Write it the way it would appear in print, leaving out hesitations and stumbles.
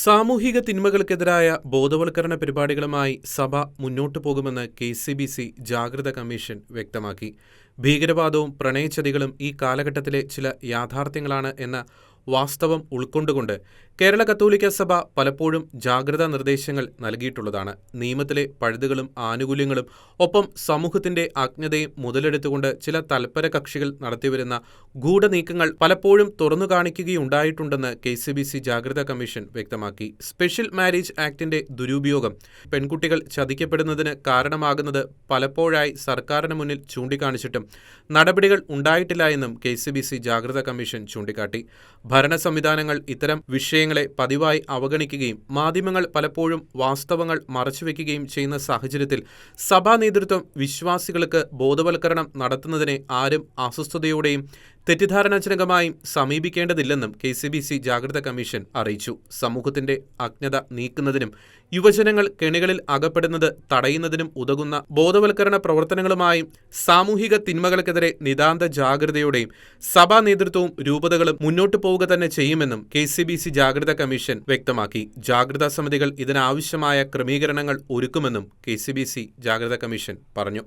സാമൂഹിക തിന്മകൾക്കെതിരായ ബോധവൽക്കരണ പരിപാടികളുമായി സഭ മുന്നോട്ടു പോകുമെന്ന് കെ.സി.ബി.സി. ജാഗ്രത കമ്മീഷൻ വ്യക്തമാക്കി. ഭീകരവാദവും പ്രണയചതികളും ഈ കാലഘട്ടത്തിലെ ചില യാഥാർത്ഥ്യങ്ങളാണ് എന്ന വാസ്തവം ഉൾക്കൊണ്ടുകൊണ്ട് കേരള കത്തോലിക്കാ സഭ പലപ്പോഴും ജാഗ്രതാ നിർദ്ദേശങ്ങൾ നൽകിയിട്ടുള്ളതാണ്. നിയമത്തിലെ പഴുതുകളും ആനുകൂല്യങ്ങളും ഒപ്പം സമൂഹത്തിന്റെ അജ്ഞതയും മുതലെടുത്തുകൊണ്ട് ചില തൽപര കക്ഷികൾ നടത്തിവരുന്ന ഗൂഢനീക്കങ്ങൾ പലപ്പോഴും തുറന്നു കാണിക്കുകയുണ്ടായിട്ടുണ്ടെന്ന് കെ.സി.ബി.സി. ജാഗ്രതാ കമ്മീഷൻ വ്യക്തമാക്കി. സ്പെഷ്യൽ മാരേജ് ആക്ടിന്റെ ദുരുപയോഗം പെൺകുട്ടികൾ ചതിക്കപ്പെടുന്നതിന് കാരണമാകുന്നത് പലപ്പോഴായി സർക്കാരിന് മുന്നിൽ ചൂണ്ടിക്കാണിച്ചിട്ടും നടപടികൾ ഉണ്ടായിട്ടില്ല എന്നും കെ.സി.ബി.സി. ജാഗ്രതാ കമ്മീഷൻ ചൂണ്ടിക്കാട്ടി. ഭരണ സംവിധാനങ്ങൾ ഇത്തരം വിഷയങ്ങളെ പതിവായി അവഗണിക്കുകയും മാധ്യമങ്ങൾ പലപ്പോഴും വാസ്തവങ്ങൾ മറച്ചുവെക്കുകയും ചെയ്യുന്ന സാഹചര്യത്തിൽ സഭാ നേതൃത്വം വിശ്വാസികൾക്ക് ബോധവൽക്കരണം നടത്തുന്നതിനെ ആരും അസ്വസ്ഥതയോടെയും തെറ്റിദ്ധാരണാജനകമായും സമീപിക്കേണ്ടതില്ലെന്നും കെ.സി.ബി.സി. ജാഗ്രതാ കമ്മീഷൻ അറിയിച്ചു. സമൂഹത്തിന്റെ അജ്ഞത നീക്കുന്നതിനും യുവജനങ്ങൾ കെണികളിൽ അകപ്പെടുന്നത് തടയുന്നതിനും ഉതകുന്ന ബോധവൽക്കരണ പ്രവർത്തനങ്ങളുമായും സാമൂഹിക തിന്മകൾക്കെതിരെ നിതാന്ത ജാഗ്രതയോടെയും സഭാ നേതൃത്വവും രൂപതകളും മുന്നോട്ടു പോവുക തന്നെ ചെയ്യുമെന്നും കെ.സി.ബി.സി. ജാഗ്രതാ കമ്മീഷൻ വ്യക്തമാക്കി. ജാഗ്രതാ സമിതികൾ ഇതിനാവശ്യമായ ക്രമീകരണങ്ങൾ ഒരുക്കുമെന്നും കെ.സി.ബി.സി. ജാഗ്രതാ കമ്മീഷൻ പറഞ്ഞു.